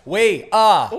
We are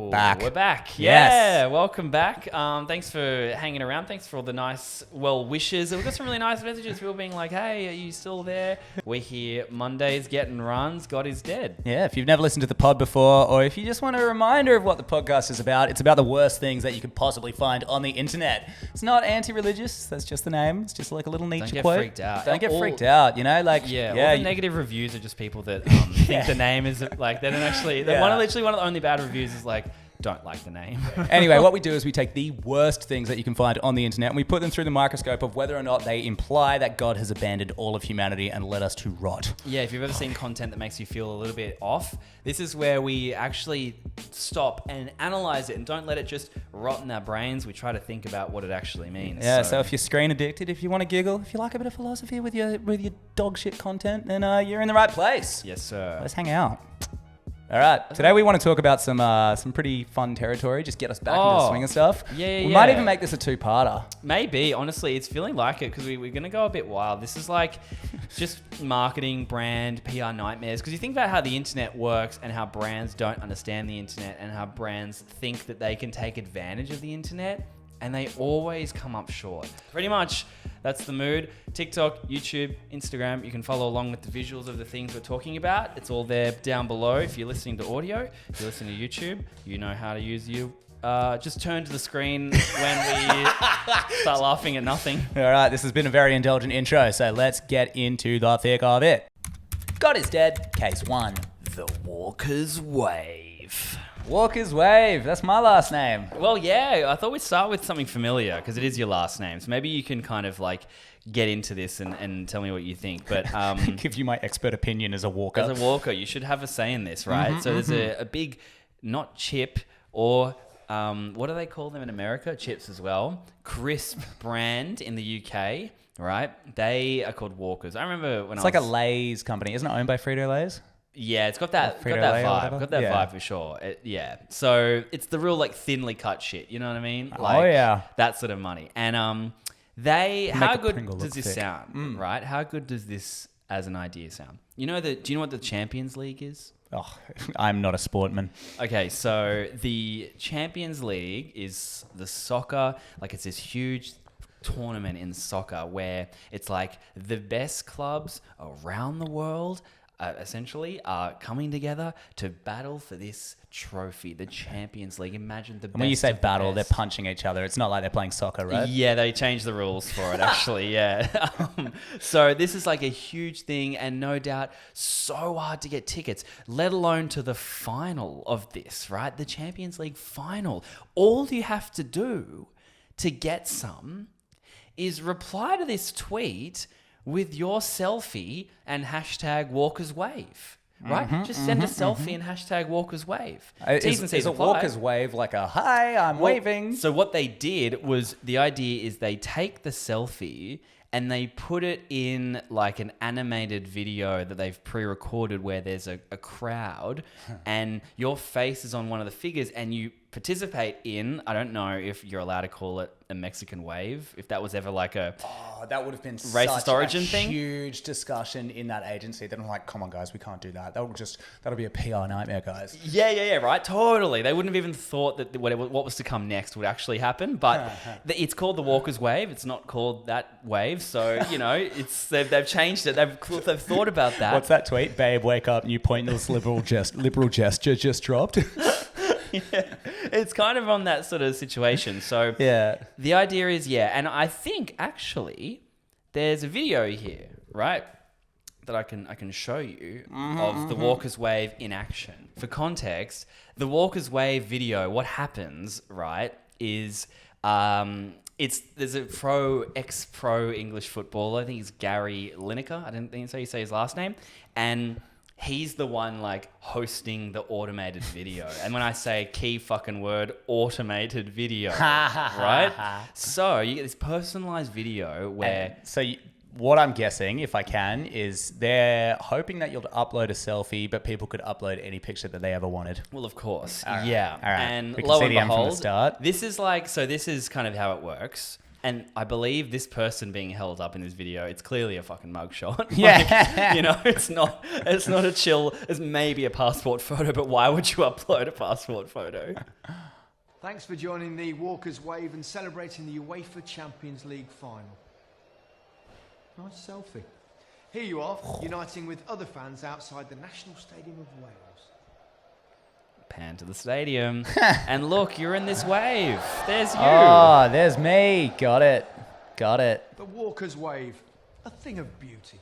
back. We're back. Yes. Yeah, welcome back. Thanks for hanging around. Thanks for all the nice well wishes. We got some really nice messages. People being like, hey, are you still there? We're here Mondays getting runs. God is dead. Yeah, if you've never listened to the pod before, or if you just want a reminder of what the podcast is about, it's about the worst things that you could possibly find on the internet. It's not anti-religious. That's just the name. It's just like a little Nietzsche quote. Don't get freaked out. Don't get freaked out. You know, like all the negative reviews are just people that think the name is like they don't actually. One of the only bad reviews is like, don't like the name. Anyway, what we do is we take the worst things that you can find on the internet and we put them through the microscope of whether or not they imply that God has abandoned all of humanity and led us to rot. Yeah, if you've ever seen content that makes you feel a little bit off, this is where we actually stop and analyze it and don't let it just rot in our brains. We try to think about what it actually means. Yeah, so if you're screen addicted, if you want to giggle, if you like a bit of philosophy with your dog shit content, then you're in the right place. Yes, sir. Let's hang out. All right. Today we want to talk about some pretty fun territory. Just get us back into the swing of stuff. Yeah. We might even make this a two-parter. Maybe. Honestly, it's feeling like it because we're going to go a bit wild. This is like just marketing, brand, PR nightmares. Because you think about how the internet works and how brands don't understand the internet and how brands think that they can take advantage of the internet. And they always come up short. Pretty much, that's the mood. TikTok, YouTube, Instagram. You can follow along with the visuals of the things we're talking about. It's all there down below. If you're listening to audio, if you're listening to YouTube, you know how to use you. Just turn to the screen when we start laughing at nothing. All right, this has been a very indulgent intro, so let's get into the thick of it. God is dead, case 1. The Walker's Wave. Walker's Wave, that's my last name. Well, yeah, I thought we'd start with something familiar because it is your last name. So maybe you can kind of like get into this and tell me what you think. But give you my expert opinion as a walker. As a walker, you should have a say in this, right? So there's a big, not chip or what do they call them in America? Chips as well. Crisp brand in the UK, right? They are called Walkers. I remember when it's like a Lay's company. Isn't it owned by Frito-Lay's? Yeah, it's got that vibe. Got that vibe for sure. So it's the real like thinly cut shit. You know what I mean? Like, that sort of money. And how good does this sound? Right? How good does this as an idea sound? Do you know what the Champions League is? Oh, I'm not a sportman. Okay, so the Champions League is the soccer. Like it's this huge tournament in soccer where it's like the best clubs around the world. Essentially are coming together to battle for this trophy, the Champions League. Imagine the best. And when you say battle, they're punching each other. It's not like they're playing soccer, right? Yeah, they changed the rules for it, actually, yeah. So this is like a huge thing and no doubt so hard to get tickets, let alone to the final of this, right? The Champions League final. All you have to do to get some is reply to this tweet with your selfie and hashtag Walker's Wave, right? Just send a selfie and hashtag Walker's Wave. Is a Walker's Wave like a, hi, I'm waving? So what they did was, the idea is they take the selfie and they put it in like an animated video that they've pre-recorded where there's a crowd and your face is on one of the figures and you participate in, I don't know if you're allowed to call it a Mexican wave, if that was ever like a that would have been racist such origin a thing. Huge discussion in that agency. Then I'm like, come on guys, we can't do that. That'll be a PR nightmare, guys. Yeah, right, totally. They wouldn't have even thought that what was to come next would actually happen. But it's called the Walker's Wave. It's not called that wave. So they've changed it. They've thought about that. What's that tweet? Babe, wake up! New pointless liberal gesture just dropped. Yeah, it's kind of on that sort of situation. So yeah, the idea is, and I think actually there's a video here, right, that I can show you of the Walker's Wave in action. For context, the Walker's Wave video, what happens, right, is there's a ex-pro English footballer, I think it's Gary Lineker, I didn't think so you say his last name, and he's the one like hosting the automated video. And when I say key fucking word, automated video, right? So you get this personalized video where... What I'm guessing, if I can, is they're hoping that you'll upload a selfie, but people could upload any picture that they ever wanted. Well, of course. All right. Yeah. All right. And we can lo see and the end from the behold, start. this is kind of how it works. And I believe this person being held up in this video, it's clearly a fucking mugshot. Yeah. It's not a chill, it's maybe a passport photo, but why would you upload a passport photo? Thanks for joining the Walker's Wave and celebrating the UEFA Champions League final. Nice selfie. Here you are, uniting with other fans outside the National Stadium of Wales. Pan to the stadium. And look, you're in this wave. There's you. Oh, there's me. Got it. The Walker's Wave, a thing of beauty.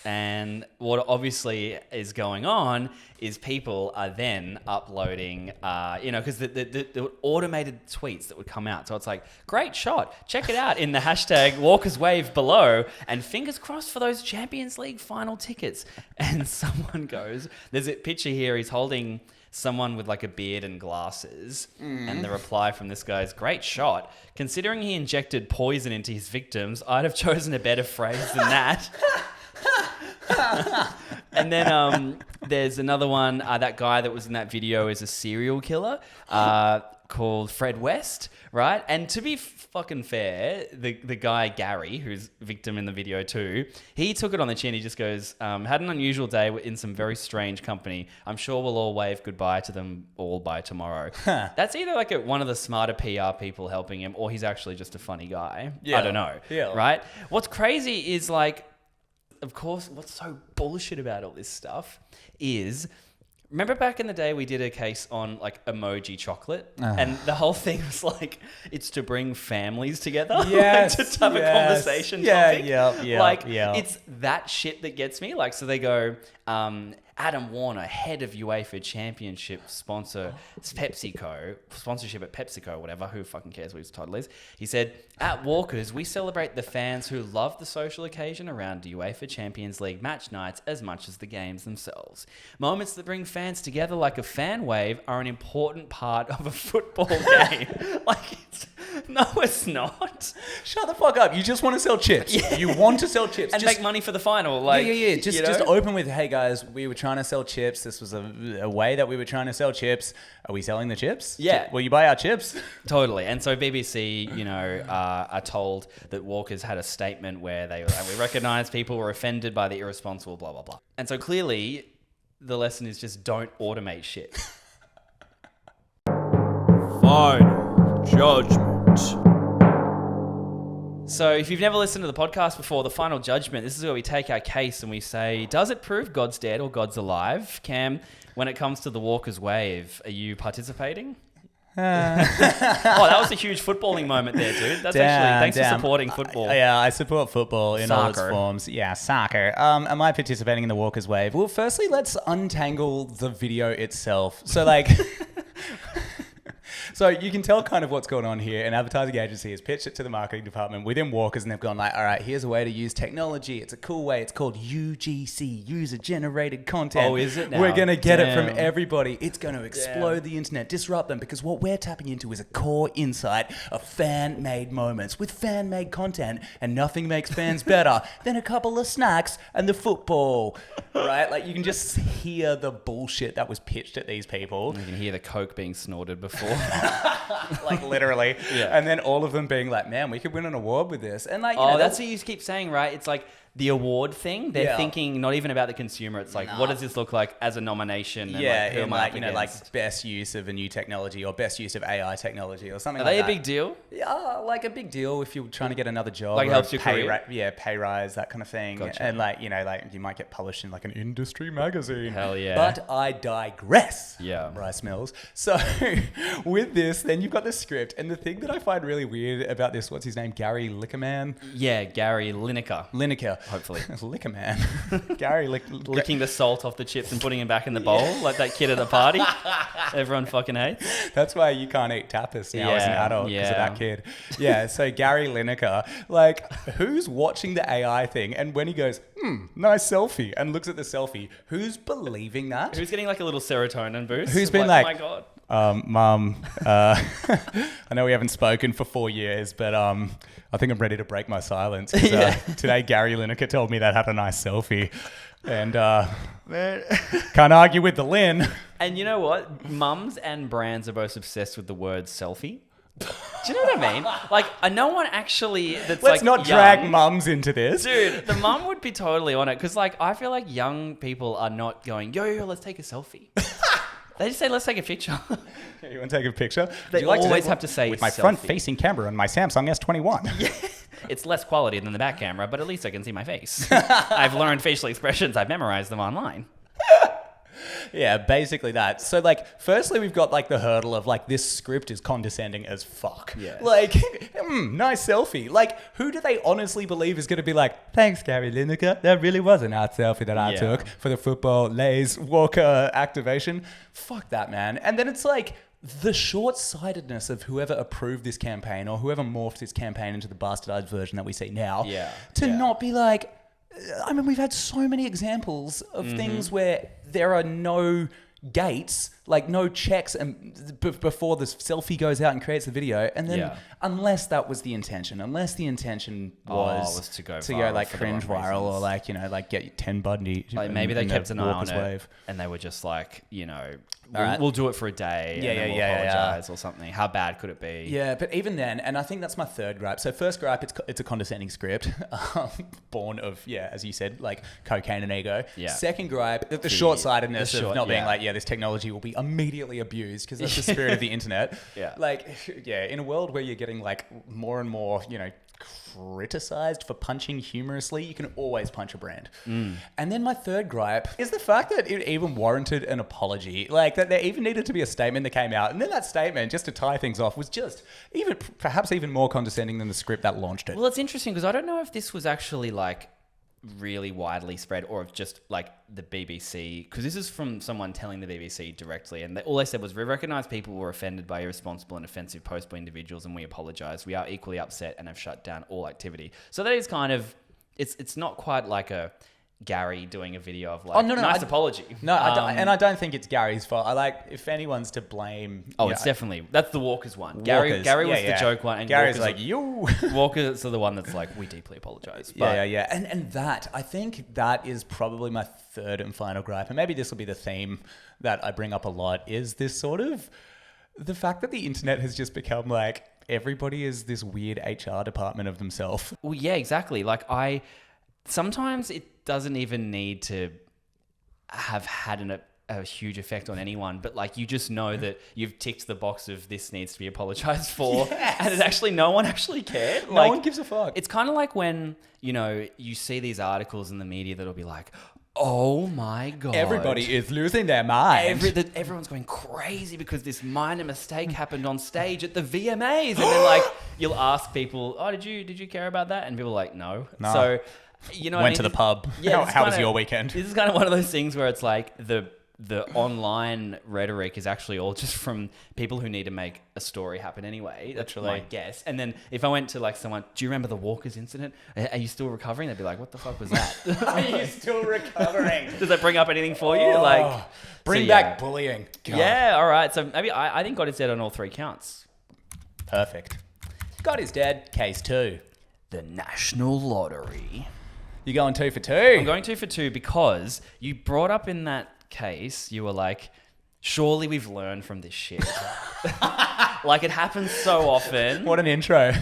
And what obviously is going on is people are then uploading, because the automated tweets that would come out. So it's like, great shot. Check it out in the hashtag Walker's Wave below. And fingers crossed for those Champions League final tickets. And someone goes, there's a picture here. He's holding someone with like a beard and glasses. And the reply from this guy is, great shot. Considering he injected poison into his victims, I'd have chosen a better phrase than that. And then there's another one. That guy that was in that video is a serial killer called Fred West, right? And to be fucking fair, the guy Gary, who's victim in the video too, he took it on the chin. He just goes, had an unusual day in some very strange company. I'm sure we'll all wave goodbye to them all by tomorrow. That's either like one of the smarter PR people helping him, or he's actually just a funny guy. Yeah. I don't know. Yeah. Right? What's crazy is like, of course, what's so bullshit about all this stuff is, remember back in the day we did a case on like emoji chocolate, and the whole thing was like, it's to bring families together, Yes, to have a conversation topic. It's that shit that gets me. Like, so they go, Adam Warner, head of UEFA Championship sponsor, PepsiCo, sponsorship at PepsiCo, whatever, who fucking cares what his title is. He said, at Walkers, we celebrate the fans who love the social occasion around UEFA Champions League match nights as much as the games themselves. Moments that bring fans together like a fan wave are an important part of a football game. No, it's not. Shut the fuck up. You just want to sell chips. Yeah. You want to sell chips. And just make money for the final. Just open with, hey guys, we were trying to sell chips. This was a way that we were trying to sell chips. Are we selling the chips? Yeah. Will you buy our chips? Totally. And so BBC, are told that Walkers had a statement where they were like, we recognise people were offended by the irresponsible, blah, blah, blah. And so clearly the lesson is just don't automate shit. Final judgment. So if you've never listened to the podcast before, the final judgment, this is where we take our case and we say, does it prove God's dead or God's alive? Cam, when it comes to the Walker's Wave, are you participating? Oh, that was a huge footballing moment there, dude. That's thanks for supporting football. Yeah, I support football in all its Soccer. forms. Yeah, soccer. Am I participating in the Walker's Wave? Well, firstly, let's untangle the video itself. So, so you can tell kind of what's going on here. An advertising agency has pitched it to the marketing department within Walkers, and they've gone like, all right, here's a way to use technology. It's a cool way. It's called UGC, user-generated content. Oh, is it now? We're going to get it Damn. from everybody. It's going to explode the internet, disrupt them, because what we're tapping into is a core insight of fan-made moments with fan-made content, and nothing makes fans better than a couple of snacks and the football, right? Like, you can just hear the bullshit that was pitched at these people. You can hear the coke being snorted before. Like literally. Yeah. And then all of them being like, man, we could win an award with this. And like, That's what you keep saying, right? It's like the award thing. They're thinking not even about the consumer. It's like, what does this look like as a nomination? And who am I up against? best use of a new technology or best use of AI technology or something Are like they that. a big deal? Yeah, like a big deal if you're trying to get another job. Like or helps a your career? pay rise, that kind of thing. Gotcha. And you might get published in like an industry magazine. Hell yeah. But I digress. Yeah. Rice Mills. So with this, then you've got the script. And the thing that I find really weird about this, what's his name? Gary Lickerman? Yeah, Gary Lineker. Hopefully. Liquor man. Gary Licking the salt off the chips and putting it back in the bowl like that kid at the party. Everyone fucking hates. That's why you can't eat tapas now as an Yeah, adult because of yeah. that kid. Yeah, so Gary Lineker, like, who's watching the AI thing? And when he goes, nice selfie, and looks at the selfie, who's believing that? Who's getting like a little serotonin boost? Who's It's been oh like, my God. Mum, I know we haven't spoken for 4 years, but I think I'm ready to break my silence. 'Cause, today, Gary Lineker told me that had a nice selfie. And can't argue with the Lin. And you know what? Mums and brands are both obsessed with the word selfie. Do you know what I mean? Like, no one actually that's Let's like not young, drag mums into this. Dude, the mum would be totally on it because, like, I feel like young people are not going, yo, let's take a selfie. They just say, let's take a picture. You want to take a picture? They always have to say with my selfie. front-facing camera on my Samsung S21. Yeah. It's less quality than the back camera, but at least I can see my face. I've learned facial expressions. I've memorized them online. Yeah, basically that. So, like, firstly, we've got, like, the hurdle of, like, this script is condescending as fuck. Yes. Like, nice selfie. Like, who do they honestly believe is going to be like, thanks, Gary Lineker. That really was an art selfie that I took for the football Lays Walker activation. Fuck that, man. And then it's like, the short-sightedness of whoever approved this campaign or whoever morphed this campaign into the bastardized version that we see now to not be like, I mean, we've had so many examples of things where there are no gates, like no checks and before the selfie goes out and creates the video. And then unless that was the intention, was to go like cringe viral or like, you know, like get 10 Bundy. Like maybe they kept an eye on it wave. And they were just like, you know, we'll do it for a day and then we'll apologize or something. How bad could it be? Yeah, but even then, and I think that's my third gripe. So first gripe, it's a condescending script, born of, as you said, like cocaine and ego. Yeah. Second gripe, the short-sightedness of not being like, this technology will be immediately abused because that's the spirit of the internet. Like, in a world where you're getting like more and more, you know, criticized for punching humorously, you can always punch a brand. And then my third gripe is the fact that it even warranted an apology. Like that there even needed to be a statement that came out. And then that statement, just to tie things off, was just perhaps even more condescending than the script that launched it. Well, it's interesting because I don't know if this was actually like really widely spread or if just like the BBC, because this is from someone telling the BBC directly, and all they said was, we recognise people were offended by irresponsible and offensive posts by individuals and we apologise. We are equally upset and have shut down all activity. So that is kind of, it's not quite like a Gary doing a video of like, nice apology. No, I don't think it's Gary's fault. I like, if anyone's to blame... it's definitely... That's the Walker's one. Gary was the joke one. And Gary's like, you... Walker's the one that's like, we deeply apologise. And that, I think that is probably my third and final gripe. And maybe this will be the theme that I bring up a lot, is this sort of... The fact that the internet has just become like, everybody is this weird HR department of themselves. Well, yeah, exactly. Like sometimes it doesn't even need to have had a huge effect on anyone, but like you just know that you've ticked the box of this needs to be apologized for, and it actually no one actually cared. No one gives a fuck. It's kind of like when, you know, you see these articles in the media that'll be like, oh my God, everybody is losing their mind. Everyone's going crazy because this minor mistake happened on stage at the VMAs, and then like you'll ask people, oh, did you care about that? And people are like, no. So you know, went to the pub. How was your weekend? This is kind of one of those things where it's like the online rhetoric is actually all just from people who need to make a story happen anyway. That's my guess. And then if I went to like someone, do you remember the Walker's incident? Are you still recovering? They'd be like, what the fuck was that? Are you still recovering? Does that bring up anything for you? Like, bring back bullying. God. Yeah, all right. So maybe I think God is dead on all three counts. Perfect. God is dead. Case 2. The National Lottery. You're going 2 for 2. I'm going 2 for 2 because you brought up in that case, you were like, surely we've learned from this shit. Like it happens so often. What an intro.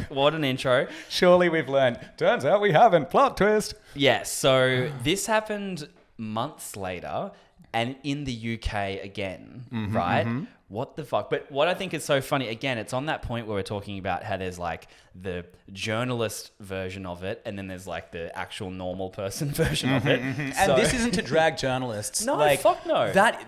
Surely we've learned. Turns out we haven't. Plot twist. Yes. So this happened months later and in the UK again, right? Mm-hmm. What the fuck? But what I think is so funny, again, it's on that point where we're talking about how there's like the journalist version of it and then there's like the actual normal person version of it. And this isn't to drag journalists. No, like, fuck no. That,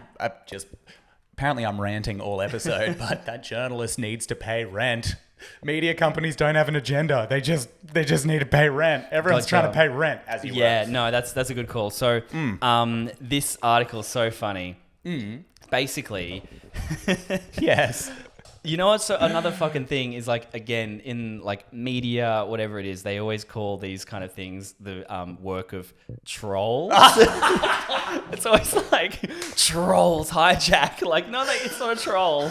apparently I'm ranting all episode, but that journalist needs to pay rent. Media companies don't have an agenda. They just need to pay rent. Everyone's trying to pay rent, as you were. Yeah, no, that's a good call. So this article is so funny. Basically... Yes. You know what's another fucking thing is like, again, in like media, whatever it is, they always call these kind of things the work of trolls. It's always like, trolls hijack. Like, no, it's not a troll.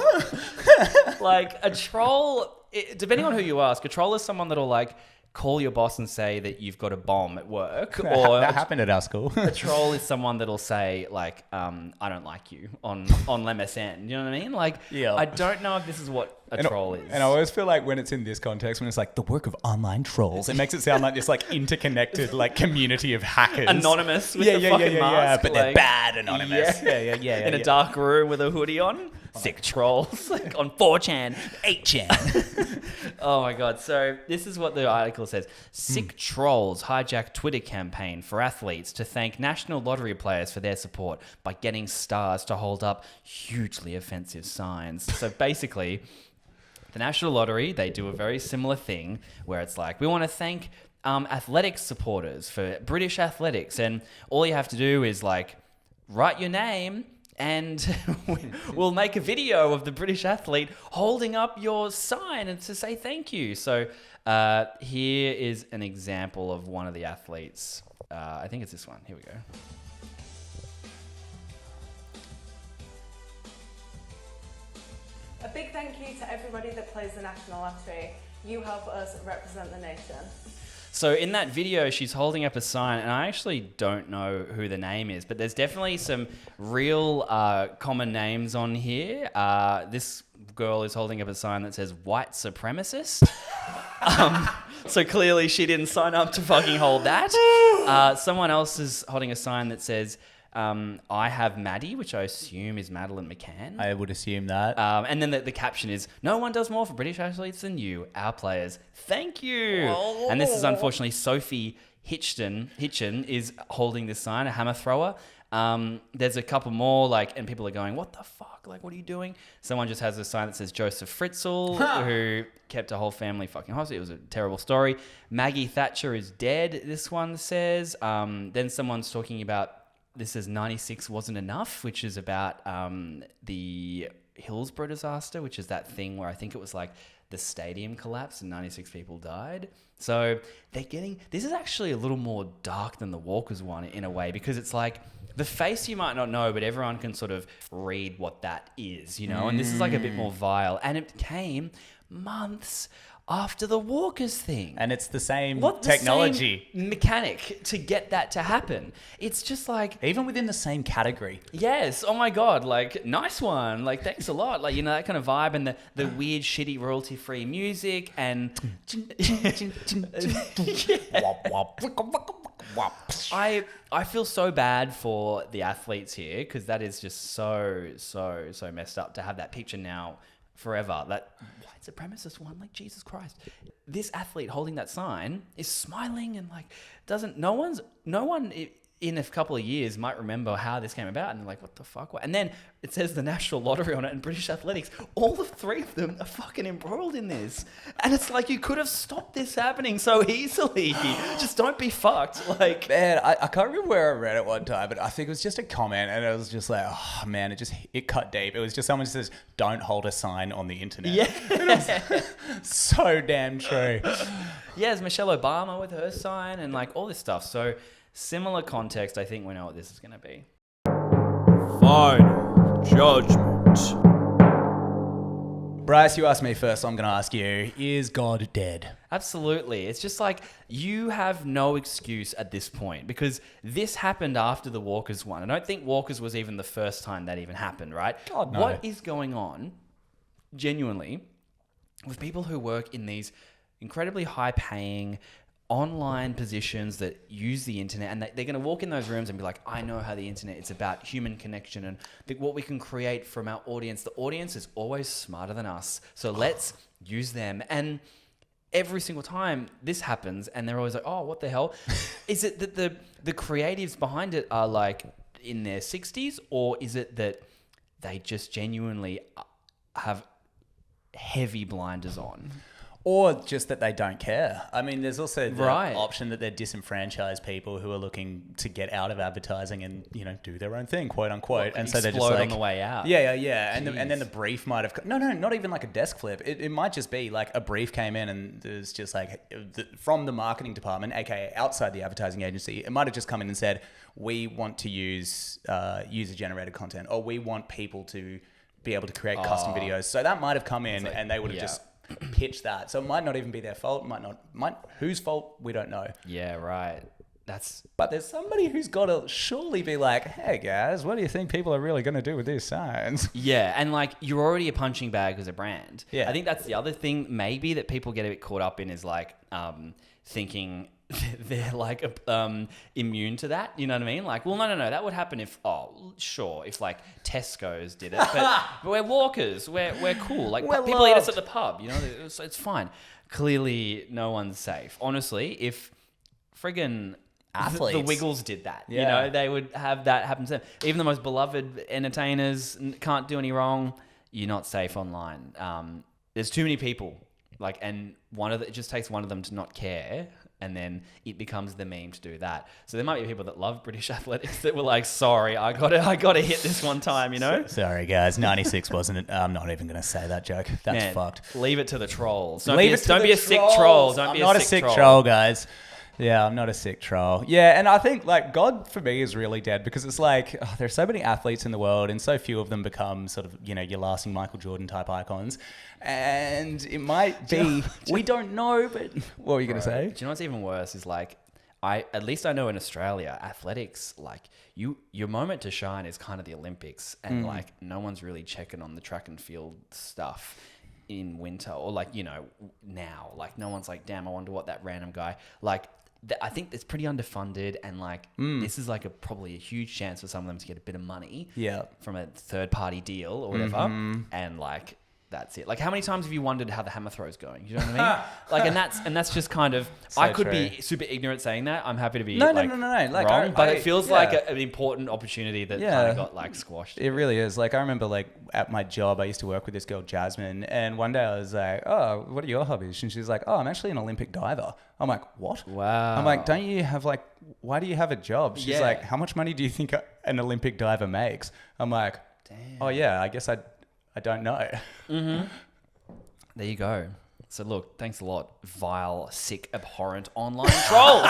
Like, a troll, depending on who you ask, a troll is someone that'll like call your boss and say that you've got a bomb at work. Or that happened at our school. A troll is someone that'll say like, I don't like you on MSN. You know what I mean? Like, Yeah. I don't know if this is what a troll is. And I always feel like when it's in this context, when it's like the work of online trolls, it makes it sound like this like interconnected like community of hackers. Anonymous with the fucking mask. But they're bad anonymous. Yeah. In a dark room with a hoodie on. Sick trolls. Like on 4chan. 8chan. Oh my God. So this is what the article says. Sick trolls hijack Twitter campaign for athletes to thank national lottery players for their support by getting stars to hold up hugely offensive signs. So basically, the National Lottery, they do a very similar thing where it's like, we want to thank athletics supporters for British athletics. And all you have to do is like write your name and we'll make a video of the British athlete holding up your sign and to say thank you. So here is an example of one of the athletes. I think it's this one. Here we go. A big thank you to everybody that plays the National Lottery. You help us represent the nation. So in that video, she's holding up a sign, and I actually don't know who the name is, but there's definitely some real common names on here. This girl is holding up a sign that says white supremacist. So clearly she didn't sign up to fucking hold that. Someone else is holding a sign that says, I have Maddie, which I assume is Madeline McCann. I would assume that. And then the caption is, no one does more for British athletes than you, our players. Thank you. Oh. And this is unfortunately Sophie Hitchen is holding this sign, a hammer thrower. There's a couple more, like, and people are going, what the fuck? Like, what are you doing? Someone just has a sign that says Joseph Fritzl, who kept a whole family fucking hostage. It was a terrible story. Maggie Thatcher is dead, this one says. Then someone's talking about, this says 96 wasn't enough, which is about the Hillsborough disaster, which is that thing where I think it was like the stadium collapsed and 96 people died. So they're getting, this is actually a little more dark than the Walkers one in a way, because it's like the face you might not know, but everyone can sort of read what that is, you know, and this is like a bit more vile. And it came months after the Walkers thing. And it's the same What technology. the same mechanic to get that to happen. It's just like... Even within the same category. Yes. Oh my God. Like, nice one. Like, thanks a lot. Like, you know, that kind of vibe and the weird, shitty, royalty-free music and... I feel so bad for the athletes here because that is just so messed up to have that picture now forever. That white supremacist one, like, Jesus Christ. This athlete holding that sign is smiling and like no one in a couple of years might remember how this came about, and they're like, what the fuck? And then it says the National Lottery on it and British athletics. All the three of them are fucking embroiled in this. And it's like, you could have stopped this happening so easily. Just don't be fucked. Like, man, I can't remember where I read it one time, but I think it was just a comment, and it was just like, oh man, it cut deep. It was just someone says, don't hold a sign on the internet. yeah. It was so damn true. Yeah, there's Michelle Obama with her sign and like all this stuff. So similar context, I think we know what this is going to be. Final judgment. Bryce, you asked me first, so I'm going to ask you, is God dead? Absolutely. It's just like, you have no excuse at this point because this happened after the Walkers one. I don't think Walkers was even the first time that even happened, right? God, no. What is going on, genuinely, with people who work in these incredibly high-paying online positions that use the internet, and they're going to walk in those rooms and be like, I know how the internet, it's about human connection and what we can create from our audience. The audience is always smarter than us, so let's use them. And every single time this happens, and they're always like, oh, what the hell? Is it that the creatives behind it are like in their 60s, or is it that they just genuinely have heavy blinders on? Or just that they don't care. I mean, there's also the Right. option that they're disenfranchised people who are looking to get out of advertising and, you know, do their own thing, quote unquote. And so they're just Explode like, on the way out. Yeah. And then the Jeez. brief might have... No, not even like a desk flip. It might just be like a brief came in and there's just like... From the marketing department, aka outside the advertising agency, it might have just come in and said, we want to use user-generated content, or we want people to be able to create custom videos. So that might have come in and they would have just pitch that. So it might not even be their fault. Whose fault? We don't know. Yeah, right. But there's somebody who's got to surely be like, hey guys, what do you think people are really going to do with these signs? Yeah, and like you're already a punching bag as a brand. Yeah. I think that's the other thing maybe that people get a bit caught up in is like thinking they're like immune to that. You know what I mean? Like, well, no, that would happen if like Tesco's did it, but we're walkers. We're cool. Like We're people eat us loved. at the pub. You know, it's fine. Clearly, no one's safe. Honestly, if friggin' Athletes. the Wiggles did that. Yeah. You know, they would have that happen to them. Even the most beloved entertainers can't do any wrong. You're not safe online. There's too many people. Like, and it just takes one of them to not care, and then it becomes the meme to do that. So there might be people that love British athletics that were like, "Sorry, I gotta hit this one time," you know. Sorry guys, 96 wasn't it? I'm not even going to say that joke. That's Man, fucked. Leave it to the trolls. Don't Leave it to don't the be a sick trolls. troll. Don't I'm be not a sick troll, guys. Yeah, I'm not a sick troll. Yeah, and I think like God for me is really dead because it's like there's so many athletes in the world and so few of them become sort of, you know, your lasting Michael Jordan type icons. And it might be, we don't know, but what were you going to say? Do you know what's even worse is like, at least I know in Australia, athletics, like your moment to shine is kind of the Olympics, and like no one's really checking on the track and field stuff in winter or like, you know, now, like no one's like, damn, I wonder what that random guy, like I think it's pretty underfunded, and like this is like probably a huge chance for some of them to get a bit of money from a third party deal or whatever. And like, that's it. Like, how many times have you wondered how the hammer throw's going? You know what I mean? Like, and that's just kind of. So I could true. be super ignorant saying that. I'm happy to be No. like wrong, but it feels like an important opportunity that kind of got like squashed. It really is. Like I remember, like at my job, I used to work with this girl Jasmine, and one day I was like, "Oh, what are your hobbies?" And she's like, "Oh, I'm actually an Olympic diver." I'm like, "What?" Wow. I'm like, "Don't you have like? Why do you have a job?" She's Yeah. like, "How much money do you think an Olympic diver makes?" I'm like, Damn. "Oh yeah, I guess I don't know." There you go. So look, thanks a lot, vile, sick, abhorrent online trolls.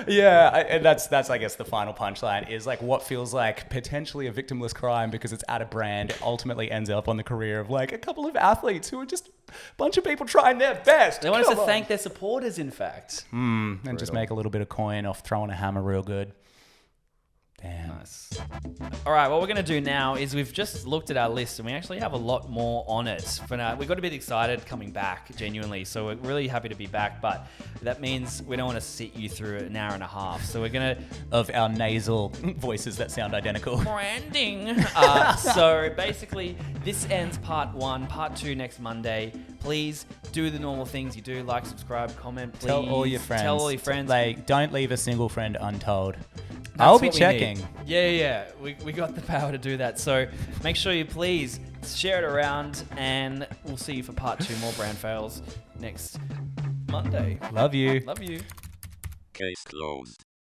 And that's I guess the final punchline is like what feels like potentially a victimless crime because it's at a brand ultimately ends up on the career of like a couple of athletes who are just a bunch of people trying their best. They want us to Come on. thank their supporters, in fact. And just make a little bit of coin off throwing a hammer real good. Damn. Nice. All right, what we're going to do now is we've just looked at our list and we actually have a lot more on it. But we got a bit excited coming back, genuinely. So we're really happy to be back, but that means we don't want to sit you through an hour and a half. So we're going to... Of our nasal voices that sound identical. Branding. So basically, this ends part 1. Part 2 next Monday. Please do the normal things you do. Like, subscribe, comment, please. Tell all your friends. Tell all your friends. Like, don't leave a single friend untold. That's I'll be what we checking. need. Yeah. We got the power to do that. So make sure you please share it around, and we'll see you for part 2 more brand fails next Monday. Love you. Love you. Case closed.